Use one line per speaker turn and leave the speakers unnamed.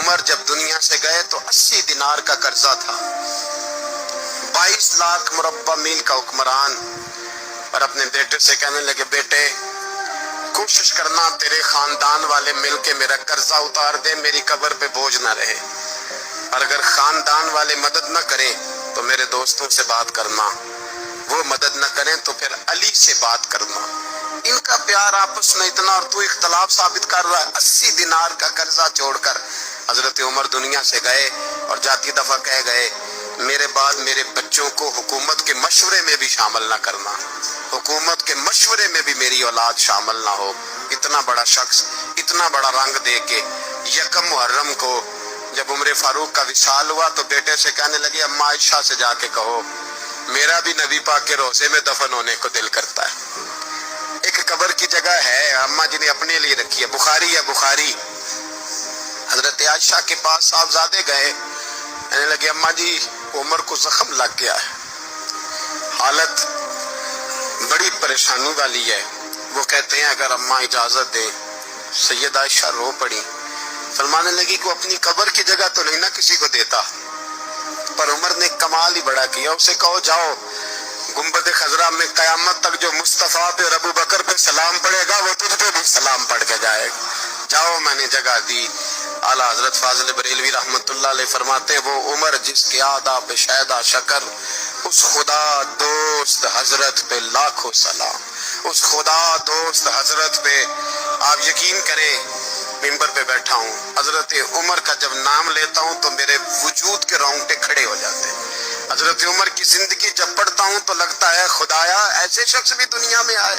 عمر جب دنیا سے گئے تو 80 دینار کا قرضہ تھا، 22 لاکھ مربع میل کا حکمران، اور اپنے بیٹے سے کہنے لگے بیٹے کوشش کرنا تیرے خاندان والے مل کے میرا قرضہ اتار دے، میری قبر پہ بوجھ نہ رہے، اور اگر خاندان والے مدد نہ کریں تو میرے دوستوں سے بات کرنا، وہ مدد نہ کریں تو پھر علی سے بات کرنا۔ ان کا پیار آپس میں اتنا، اور تو اختلاف ثابت کر رہا ہے۔ 80 دینار کا قرضہ چھوڑ کر حضرت عمر دنیا سے گئے اور جاتی دفعہ کہہ گئے میرے بعد میرے بچوں کو حکومت کے مشورے میں بھی شامل نہ کرنا، حکومت کے مشورے میں بھی میری اولاد شامل نہ ہو۔ اتنا بڑا شخص اتنا بڑا رنگ دے کے یکم محرم کو جب عمر فاروق کا وصال ہوا تو بیٹے سے کہنے لگے اماں عائشہ سے جا کے کہو میرا بھی نبی پاک کے روضے میں دفن ہونے کو دل کرتا ہے۔ ایک قبر کی جگہ ہے اماں جی نے اپنے لیے رکھی ہے، بخاری ہے بخاری۔ حضرت عائشہ کے پاس صاحبزادے گئے، کہنے لگے اماں جی عمر کو زخم لگ گیا ہے، حالت بڑی پریشانی والی ہے۔ وہ کہتے ہیں اگر اماں اجازت دیں، سید عائشہ رو پڑی، فرمانے لگی کہ اپنی قبر کی جگہ تو نہیں نہ کسی کو دیتا، پر عمر نے کمال ہی بڑا کیا، اسے کہو جاؤ گنبد خضرا میں قیامت تک جو مصطفیٰ پہ اور ابو بکر پہ سلام پڑے گا وہ تجھ پہ بھی سلام پڑھ کے جائے گا، جاؤ میں نے جگہ دی۔ اعلیٰ حضرت فاضل بریلوی رحمۃ اللہ علیہ فرماتے ہیں وہ عمر جس کے آدھا پہ شہدہ شکر، اس خدا دوست حضرت پہ لاکھوں سلام، اس خدا دوست حضرت پہ۔ آپ یقین کریں ممبر پہ بیٹھا ہوں، حضرت عمر کا جب نام لیتا ہوں تو میرے وجود کے رونگٹے کھڑے ہو جاتے ہیں۔ حضرت عمر کی زندگی جب پڑھتا ہوں تو لگتا ہے خدایا ایسے شخص بھی دنیا میں آئے۔